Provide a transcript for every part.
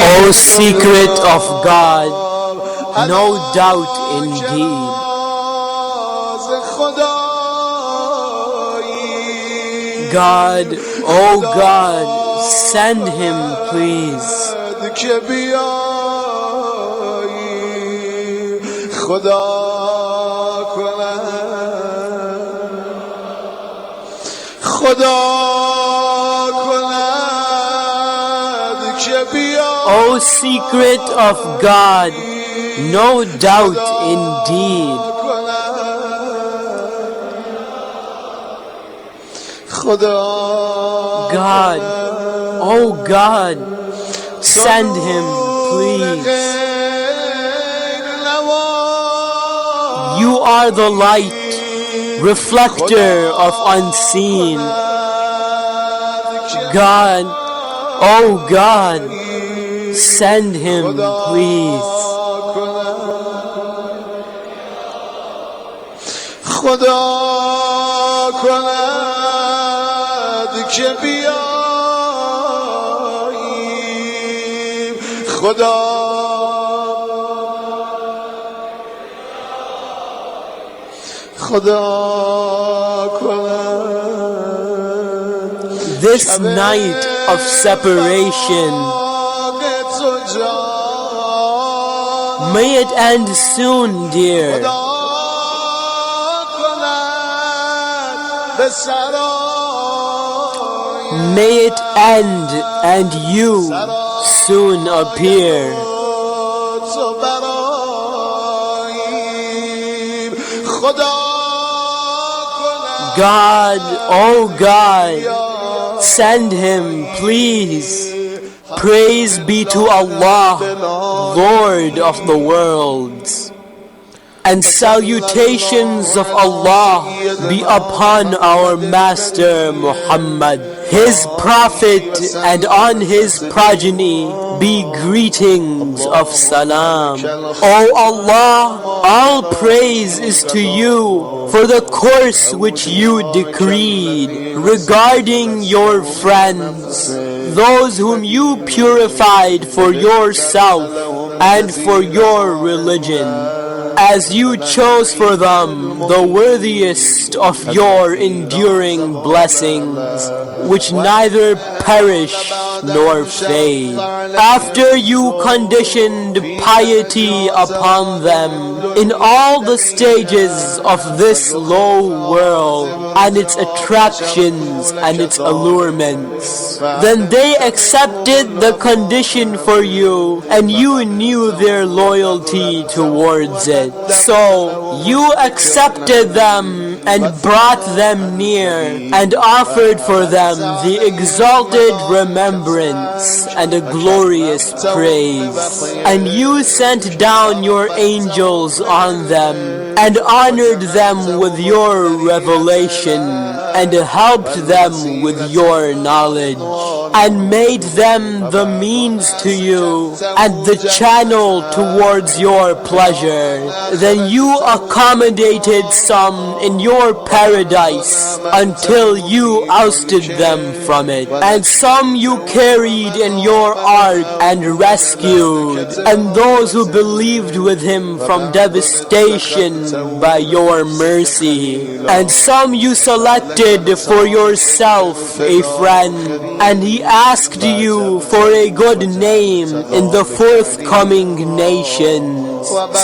O secret of God, no doubt indeed. God, oh God, send him please. O secret of God, no doubt indeed. God, oh God, send him please. You are the light, reflector of unseen. God, oh God, send him please. This night of separation, may it end soon, dear. May it end and you soon appear. God, oh God, send him please. Praise be to Allah, Lord of the worlds. And salutations of Allah be upon our Master Muhammad, his Prophet, and on his progeny be greetings of salam. O Allah, all praise is to you for the course which you decreed regarding your friends, those whom you purified for yourself and for your religion, as you chose for them the worthiest of your enduring blessings, which neither perish nor fade. After you conditioned piety upon them in all the stages of this low world and its attractions and its allurements, then they accepted the condition for you, and you knew their loyalty towards it. So you accepted them and brought them near and offered for them the exalted remembrance and a glorious praise. And you sent down your angels on them and honored them with your revelation and helped them with your knowledge and made them the means to you and the channel towards your pleasure. Then you accommodated some in your paradise until you ousted them from it, and some you carried in your ark and rescued, and those who believed with him from devastation by your mercy, and some you selected for yourself a friend, and he asked you for a good name in the forthcoming nations.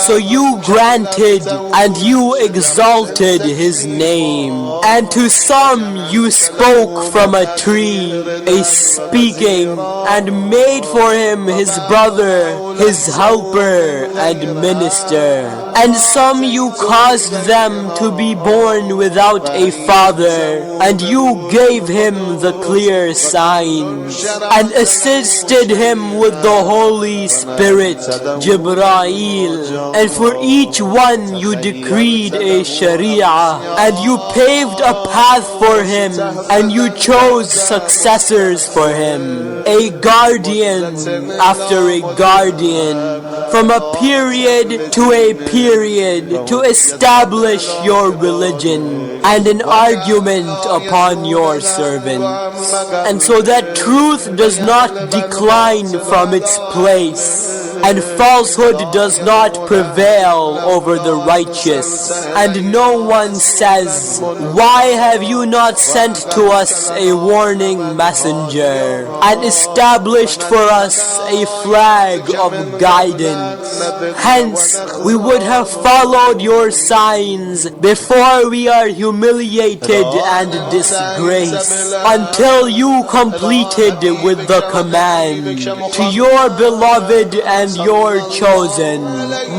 So you granted and you exalted his name. And to some you spoke from a tree, a speaking, and made for him his brother, his helper and minister. And some you caused them to be born without a father, and you gave him the clear signs, and assisted him with the Holy Spirit, Jibreel. And for each one you decreed a Sharia, and you paved a path for him, and you chose successors for him, a guardian after a guardian, custodian from a period to a period to establish your religion and an argument upon your servants, and so that truth does not decline from its place, and falsehood does not prevail over the righteous, and no one says, why have you not sent to us a warning messenger and established for us a flag of guidance? Hence, we would have followed your signs before we are humiliated and disgraced, until you completed with the command to your beloved and your chosen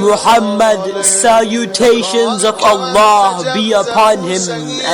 Muhammad, salutations of Allah be upon him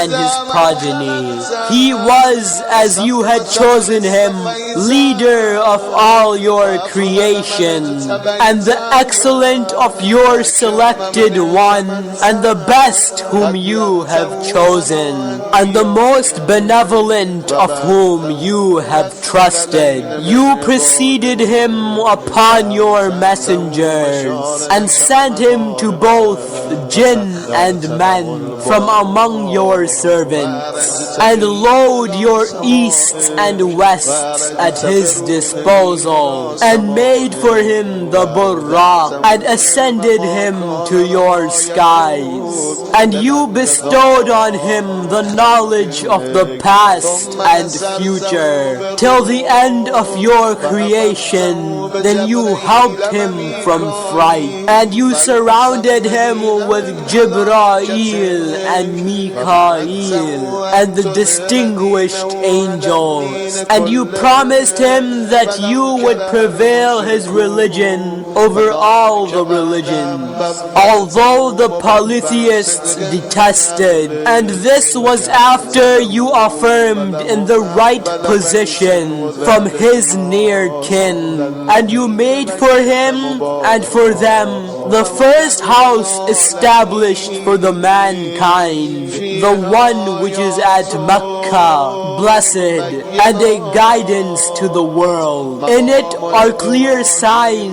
and his progeny. He was, as you had chosen him, leader of all your creation, and the excellent of your selected one, and the best whom you have chosen, and the most benevolent of whom you have trusted. You preceded him upon your messengers, and sent him to both jinn and men from among your servants, and load your easts and wests at his disposal, and made for him the burraq, and ascended him to your skies, and you bestowed on him the knowledge of the past and future till the end of your creation. Then you helped him from fright, and you surrounded him with Jibreel and Mikael and the distinguished angels, and you promised him that you would prevail his religion over all the religions, although the polytheists detested. And this was after you affirmed in the right position from his near kin, and you made for him and for them the first house established for the mankind, the one which is at Mecca, blessed, and a guidance to the world. In it are clear signs,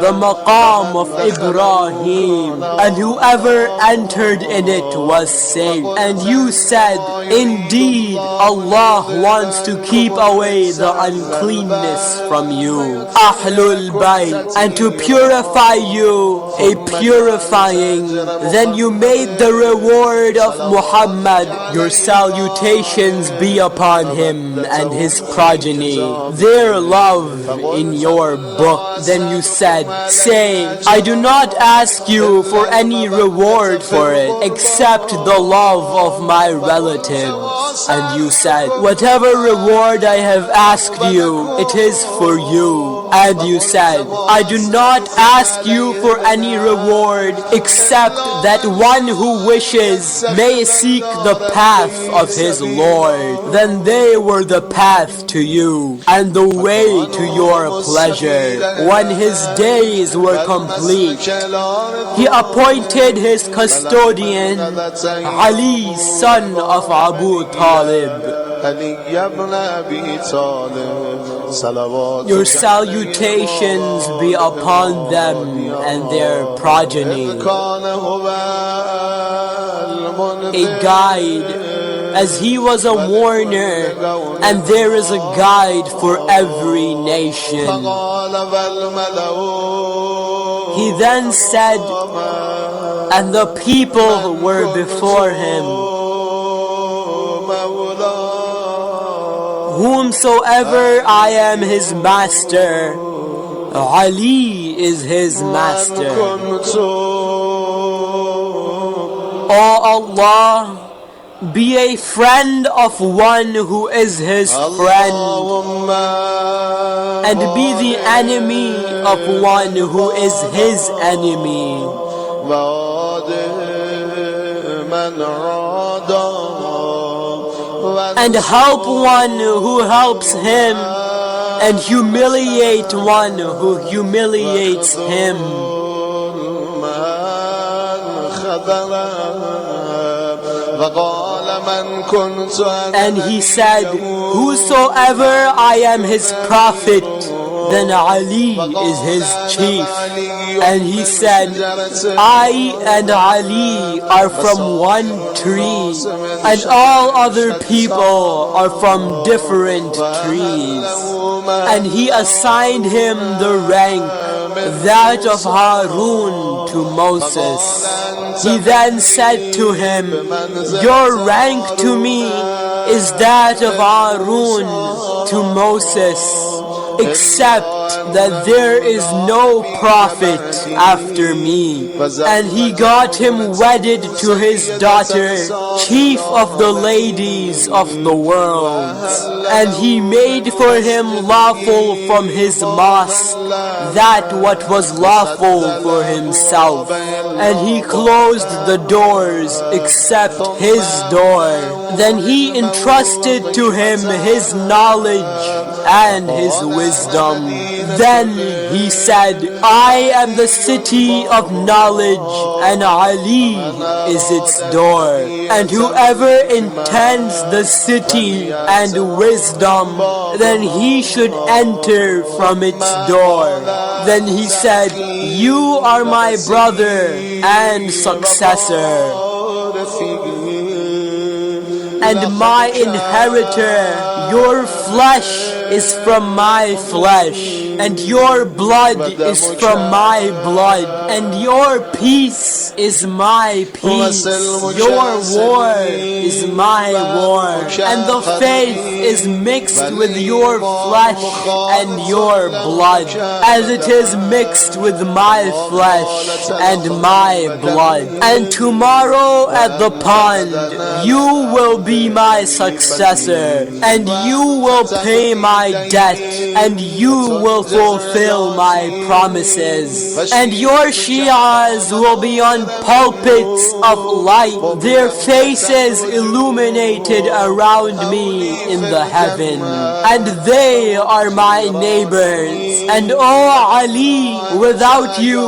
the maqam of Ibrahim, and whoever entered in it was saved. And you said, indeed, Allah wants to keep away the uncleanness from you, Ahlul Bayt, and to purify you a purifying. Then you made the reward of Muhammad, your salutations be upon him and his progeny, their love in your book. Then you said, say, I do not ask you for any reward for it except the love of my relatives. And you said, whatever reward I have asked you, it is for you. And you said, I do not ask you for any reward except that one who wishes may seek the path of his Lord. Then they were the path to you and the way to your pleasure. When his days were complete, he appointed his custodian, Ali, son of Abu Talib. Your salutations be upon them and their progeny. A guide, as he was a warner, and there is a guide for every nation. He then said, and the people were before him, whomsoever I am his master, Ali is his master. O Allah, be a friend of one who is his friend, and be the enemy of one who is his enemy. And help one who helps him, and humiliate one who humiliates him. And he said, whosoever I am his prophet, then Ali is his chief. And he said, I and Ali are from one tree, and all other people are from different trees. And he assigned him the rank, that of Harun, to Moses. He then said to him, your rank to me is that of Harun to Moses, except that there is no prophet after me. And he got him wedded to his daughter, chief of the ladies of the world. And he made for him lawful from his mosque that what was lawful for himself. And he closed the doors except his door. Then he entrusted to him his knowledge and his wisdom. Then he said, I am the city of knowledge, and Ali is its door. And whoever intends the city and wisdom, then he should enter from its door. Then he said, you are my brother and successor, and my inheritor. Your flesh is from my flesh, and your blood is from my blood, and your peace is my peace. Your war is my war, and the faith is mixed with your flesh and your blood, as it is mixed with my flesh and my blood. And tomorrow at the pond you will be my successor, and you will pay my debt, and you will fulfill my promises. And your Shias will be on pulpits of light, their faces illuminated around me in the heaven, and they are my neighbors. And O Ali, without you,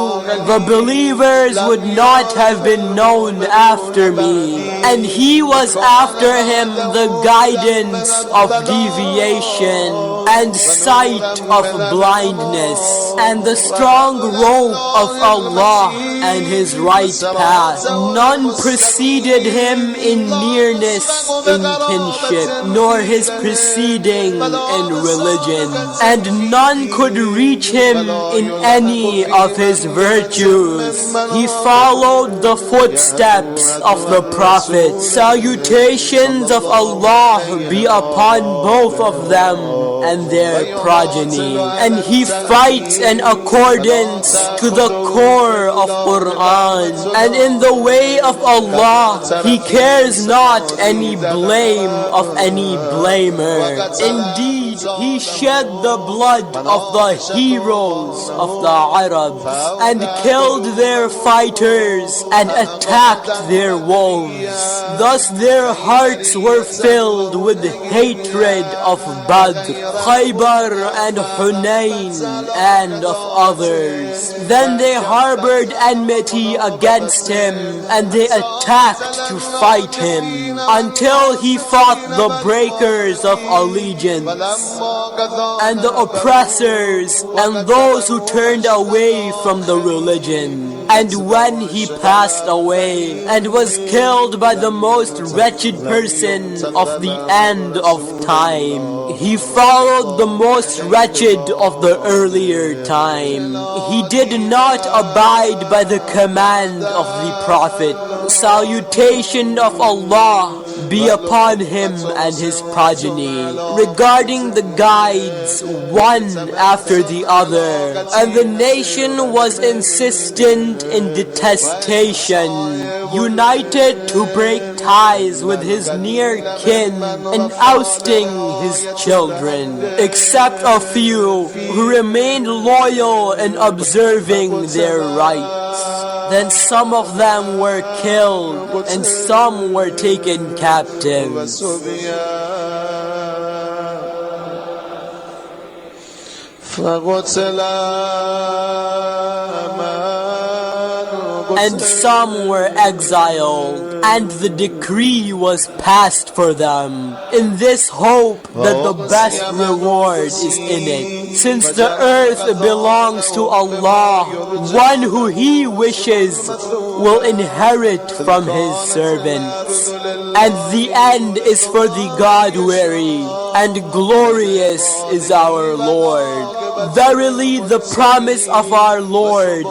the believers would not have been known after me. And he was after him the guidance of deviation and sight of blindness, and the strong rope of Allah and his right path. None preceded him in nearness in kinship, nor his preceding in religion, and none could reach him in any of his virtues. He followed the footsteps of the Prophet. Salutations of Allah be upon both of them and their progeny. And he fights in accordance to the core of Quran, and in the way of Allah he cares not any blame of any blamer. Indeed, he shed the blood of the heroes of the Arabs, and killed their fighters and attacked their wolves. Thus their hearts were filled with hatred of Badr, Khaybar and Hunain and of others. Then they harbored enmity against him, and they attacked to fight him until he fought the breakers of allegiance and the oppressors and those who turned away from the religion. And when he passed away and was killed by the most wretched person of the end of time, he followed the most wretched of the earlier time. He did not abide by the command of the Prophet. Salutation of Allah be upon him and his progeny, regarding the guides one after the other. And the nation was insistent in detestation, united to break ties with his near kin and ousting his children, except a few who remained loyal in observing their rights. Then some of them were killed, and some were taken captives. And some were exiled, and the decree was passed for them, in this hope that the best reward is in it. Since the earth belongs to Allah, one who He wishes will inherit from His servants, and the end is for the God-weary, and glorious is our Lord. Verily, the promise of our Lord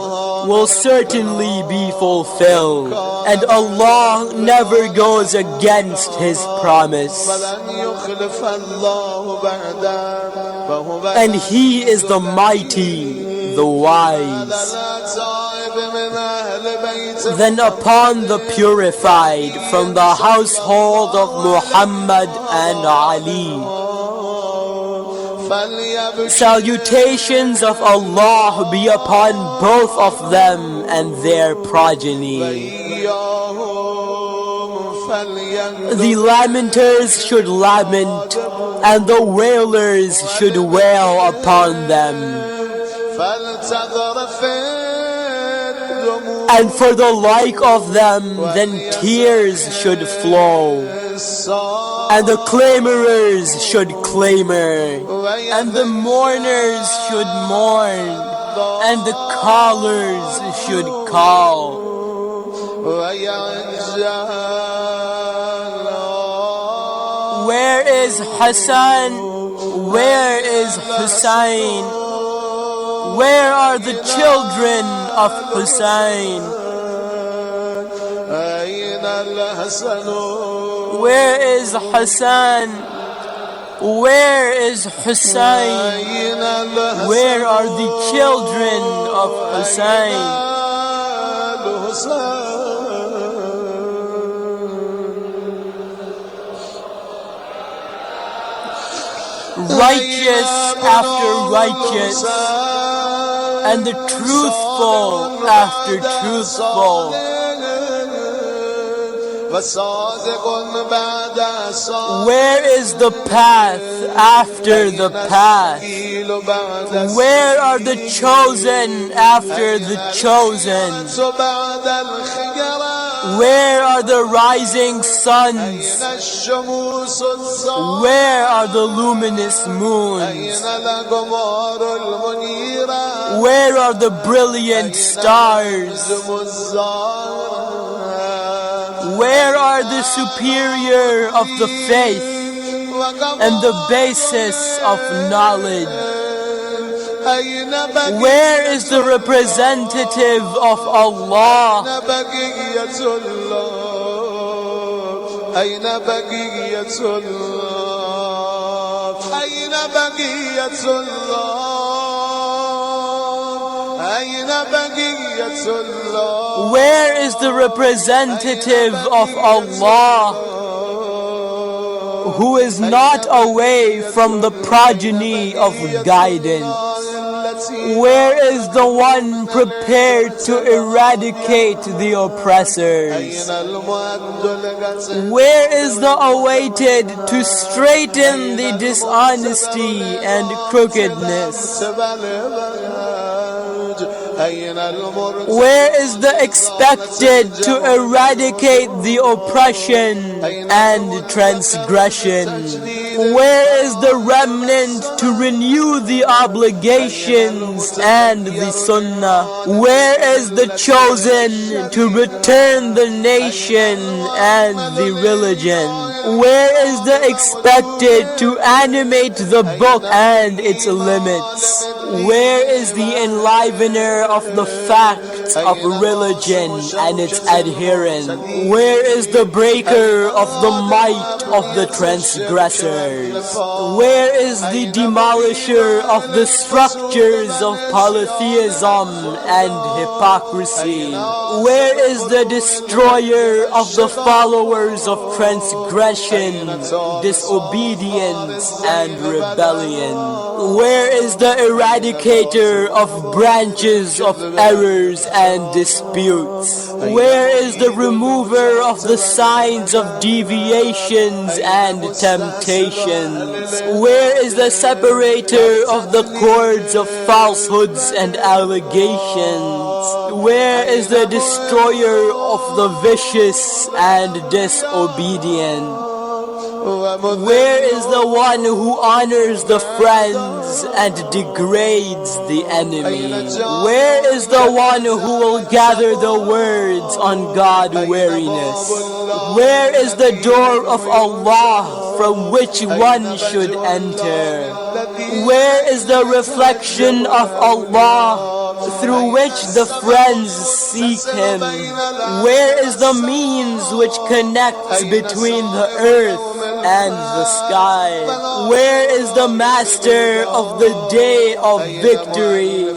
will certainly be fulfilled, and Allah never goes against His promise. And He is the mighty, the wise. Then upon the purified from the household of Muhammad and Ali, salutations of Allah be upon both of them and their progeny. The lamenters should lament, and the wailers should wail upon them. And for the like of them, then tears should flow, and the clamorers should clamor, and the mourners should mourn, and the callers should call. Where is Hassan? Where is Hussain? Where are the children of Hussain? Where is Hassan? Where is Hussain? Where are the children of Hussain? Righteous after righteous, and the truthful after truthful. Where is the path after the path? Where are the chosen after the chosen? Where are the rising suns? Where are the luminous moons? Where are the brilliant stars? Where are the superior of the faith and the basis of knowledge? Where is the representative of Allah? Where is the representative of Allah who is not away from the progeny of guidance? Where is the one prepared to eradicate the oppressors? Where is the awaited to straighten the dishonesty and crookedness? Where is the expected to eradicate the oppression and transgression? Where is the remnant to renew the obligations and the sunnah? Where is the chosen to return the nation and the religion? Where is the expected to animate the book and its limits? Where is the enlivener of the facts of religion and its adherents? Where is the breaker of the might of the transgressors? Where is the demolisher of the structures of polytheism and hypocrisy? Where is the destroyer of the followers of transgression, disobedience, and rebellion? Where is the eradicator of branches of errors and disputes? Where is the remover of the signs of deviations and temptations? Where is the separator of the cords of falsehoods and allegations? Where is the destroyer of the vicious and disobedient? Where is the one who honors the friends and degrades the enemy? Where is the one who will gather the words on God-weariness? Where is the door of Allah from which one should enter? Where is the reflection of Allah through which the friends seek Him? Where is the means which connects between the earth and the sky? Where is the master of the day of victory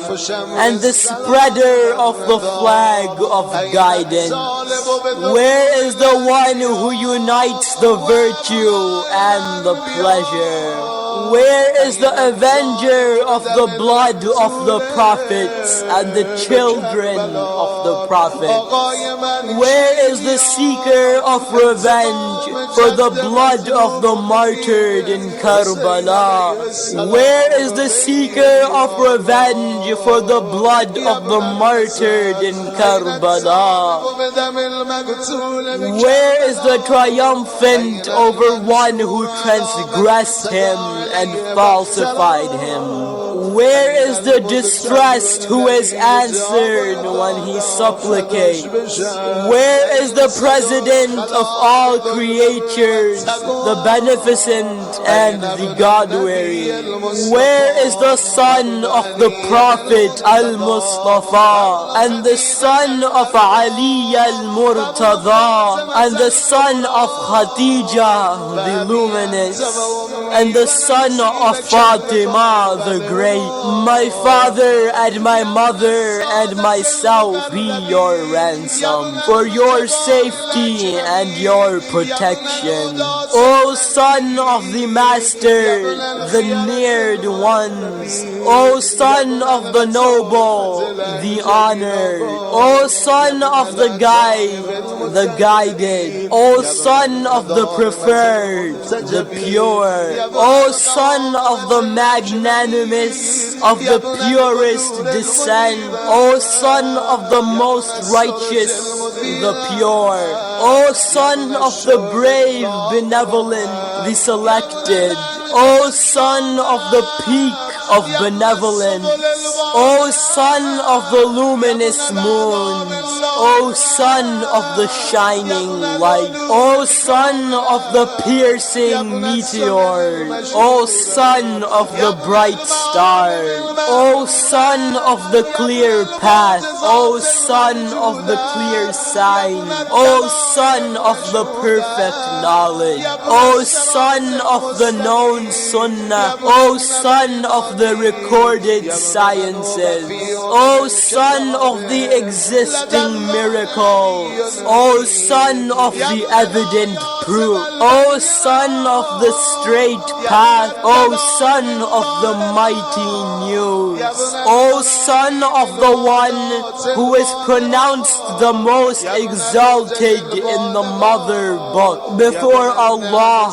and the spreader of the flag of guidance? Where is the one who unites the virtue and the pleasure? Where is the avenger of the blood of the prophets and the children of the prophets? Where is the seeker of revenge for the blood of the martyred in Karbala? Where is the seeker of revenge for the blood of the martyred in Karbala? Where is the triumphant over one who transgressed him and falsified him? Where is the distressed who is answered when he supplicates? Where is the president of all creatures, the beneficent and the God-weary? Where is the son of the Prophet Al-Mustafa and the son of Ali Al-Murtada and the son of Khadija the luminous and the son of Fatima the great? My father and my mother and myself be your ransom for your safety and your protection. O son of the master, the neared ones, O son of the noble, the honored, O son of the guide, the guided, O son of the preferred, the pure, O son of the magnanimous, of the purest descent, O son of the most righteous, the pure, O son of the brave, benevolent, the selected, O son of the peak of benevolence, O son of the luminous moons, O son of the shining light, O son of the piercing meteors, O son of the bright stars, O son of the clear path, O son of the clear sign, O son of the perfect knowledge, O son of the known sunnah, O son of the recorded sciences, O son of the existing miracles, O son of the evident proof, O son of the straight path, O son of the mighty news, O son of the one who is pronounced the most exalted in the mother book before Allah,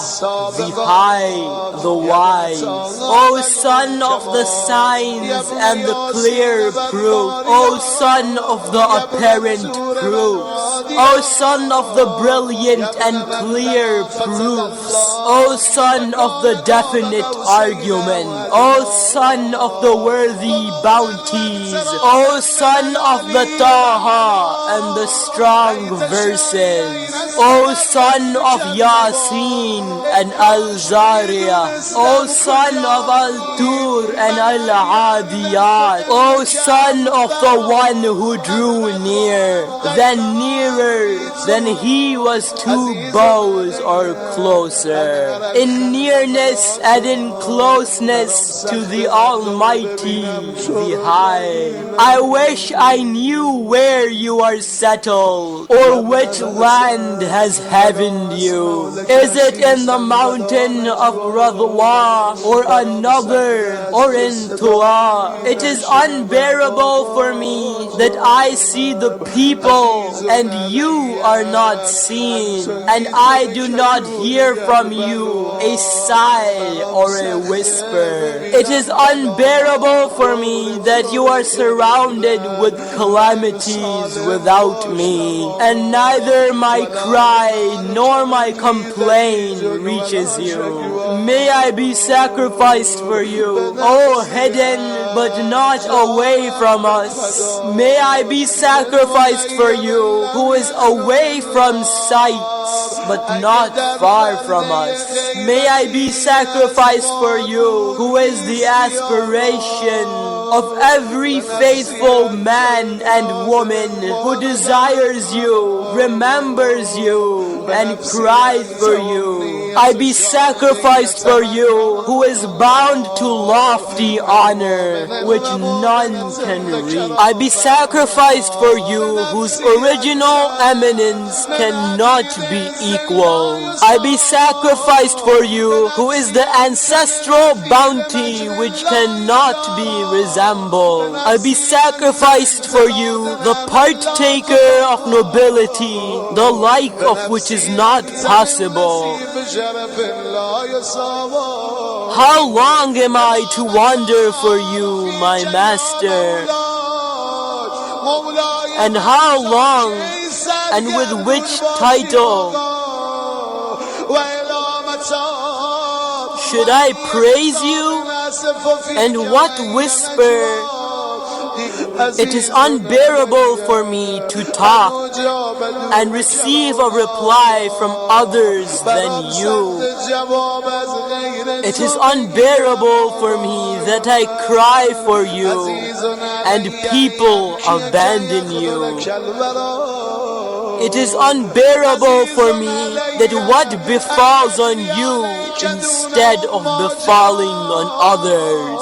the high, the wise, O son of the signs and the clear proof, O son of the apparent proofs, O son of the brilliant and clear proofs, O son of the definite argument, O son of the worthy bounties, O son of the Taha and the strong verses, O son of Yasin and Al-Zariyah, O son of Al-Tur and Al-Adiyat, O son of the one who drew near, then nearer than he was two bows or closer, in nearness and in closeness to the Almighty, the High. I wish I knew where you are settled, or which land has heavened you. Is it in the mountain of Radwa, or another or in dua. It is unbearable for me that I see the people and you are not seen, and I do not hear from you a sigh or a whisper. It is unbearable for me that you are surrounded with calamities without me, and neither my cry nor my complaint reaches you. May I be sacrificed for you, O hidden but not away from us. May I be sacrificed for you, who is away from sight but not far from us. May I be sacrificed for you, who is the aspiration of every faithful man and woman who desires you, remembers you, and cries for you. I be sacrificed for you, who is bound to lofty honor, which none can reach. I be sacrificed for you, whose original eminence cannot be equal. I be sacrificed for you, who is the ancestral bounty which cannot be resembled. I be sacrificed for you, the partaker of nobility, the like of which is not possible. How long am I to wander for you, my master? And how long, and with which title, should I praise you? And what whisper? It is unbearable for me to talk and receive a reply from others than you. It is unbearable for me that I cry for you and people abandon you. It is unbearable for me that what befalls on you instead of befalling on others.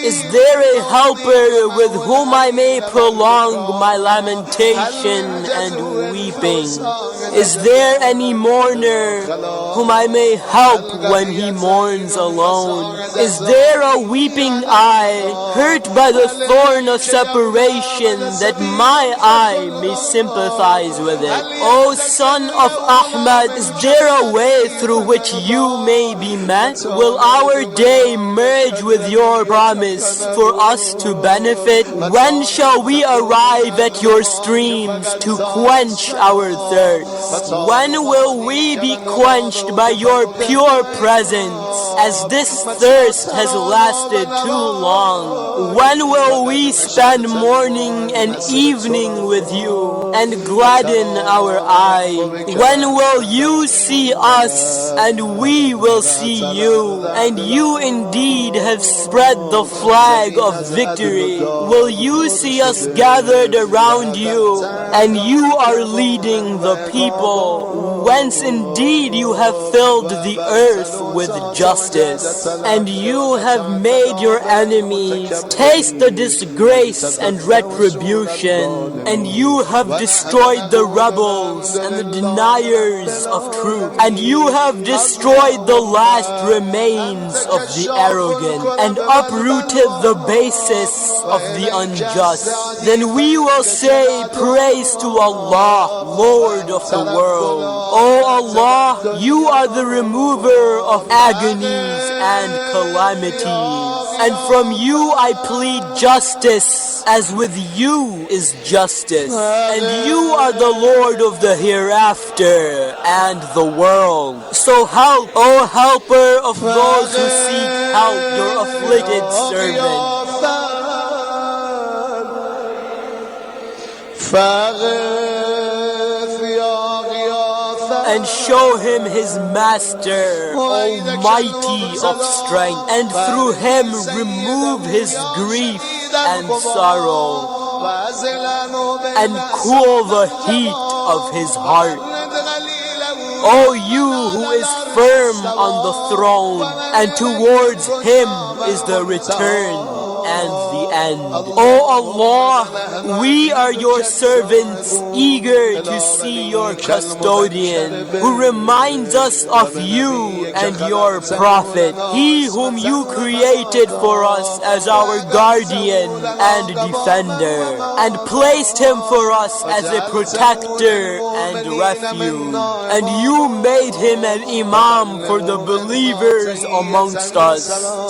Is there a helper with whom I may prolong my lamentation and weeping? Is there any mourner whom I may help when he mourns alone? Is there a weeping eye hurt by the thorn of separation that my eye may sympathize with it? O son of Ahmad, is there a way through which you may be met? Will our day merge with your promise for us to benefit? When shall we arrive at your streams to quench our thirst? When will we be quenched by your pure presence, as this thirst has lasted too long? When will we spend morning and evening with you and gladden our eye? When will you see us and we will see you, and you indeed have spread the flag of victory? Will you see us gathered around you, and you are leading the people, whence indeed you have filled the earth with justice, and you have made your enemies taste the disgrace and retribution, and you have destroyed the rebels and the deniers of truth, and you have destroyed the last remains of the arrogant, and uprooted the basis of the unjust. Then we will say, praise to Allah, Lord of the world. O Allah, you are the remover of agonies and calamities, and from you I plead justice, as with you is justice, and you are the Lord of the hereafter and the world. So help, O helper of those who seek help, your afflicted servant. And show him his master, almighty of strength, and through him remove his grief and sorrow, and cool the heat of his heart. O you who is firm on the throne, and towards him is the return. and the end. O Allah, we are your servants, eager to see your custodian, who reminds us of you and your Prophet, he whom you created for us as our guardian and defender, and placed him for us as a protector and refuge. And you made him an imam for the believers amongst us.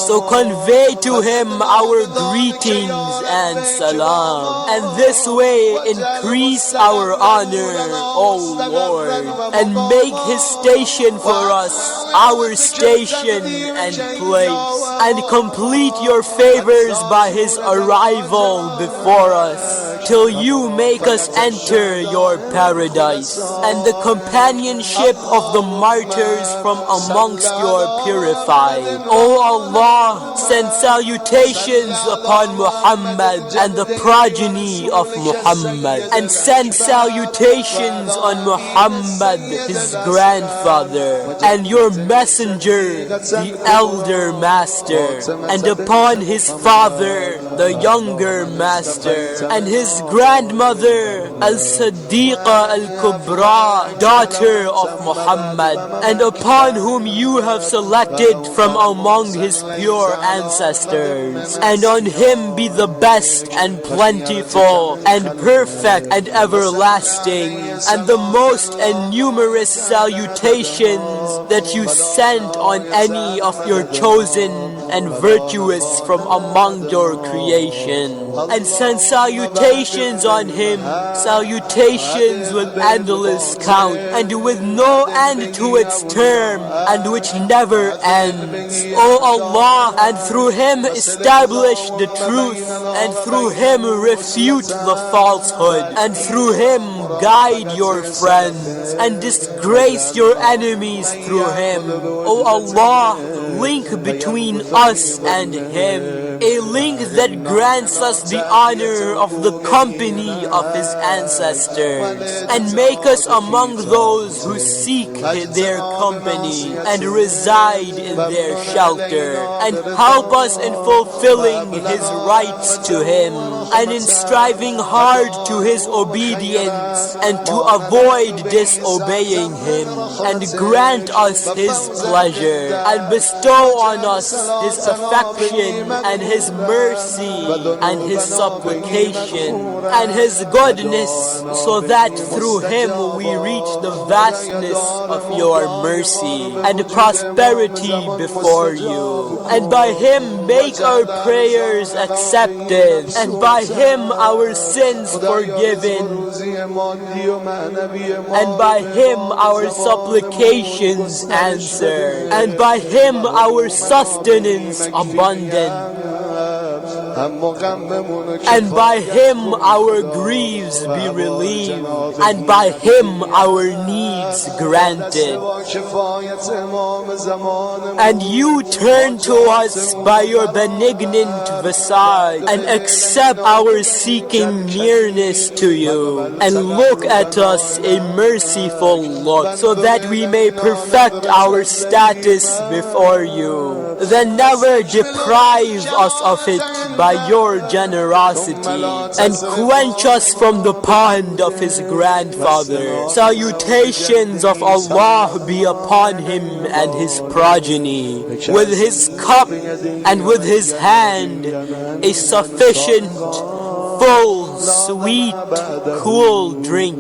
So convey to him our greetings and salam, and this way increase our honor, O Lord, and make his station for us our station and place, and complete your favors by his arrival before us, till you make us enter your paradise, and the companionship of the martyrs from amongst your purified. O Allah, send salutations upon Muhammad and the progeny of Muhammad, and send salutations on Muhammad, his grandfather, and your messenger, the elder master, and upon his father, the younger master, and his grandmother, Al-Siddiqa Al-Kubra, daughter of Muhammad, and upon whom you have selected from among his pure ancestors, and on him be the best and plentiful and perfect and everlasting, and the most and numerous salutations that you sent on any of your chosen and virtuous from among your creation, and send salutations on him, salutations with endless count, and with no end to its term, and which never ends. O Allah, and through him establish the truth, and through him refute the falsehood, and through him guide your friends, and disgrace your enemies through him. O Allah, link between us and him, a link that grants us the honor of the company of his ancestors, and make us among those who seek their company and reside in their shelter, and help us in fulfilling his rights to him, and in striving hard to his obedience, and to avoid disobeying him, and grant us his pleasure, and bestow on us his affection, and his mercy, and his supplication, and his goodness, so that through him we reach the vastness of your mercy and prosperity before you, and by him make our prayers accepted, and by him our sins forgiven, and by him our supplications answered, and by him our sustenance abundant, and by him our griefs be relieved, and by him our needs granted. And you turn to us by your benignant visage, and accept our seeking nearness to you, and look at us a merciful look, so that we may perfect our status before you. Then never deprive us of it by your generosity, and quench us from the pond of his grandfather. Salutations of Allah be upon him and his progeny, with his cup and with his hand, a sufficient, full, sweet, cool drink,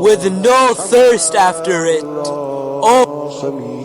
with no thirst after it. Oh,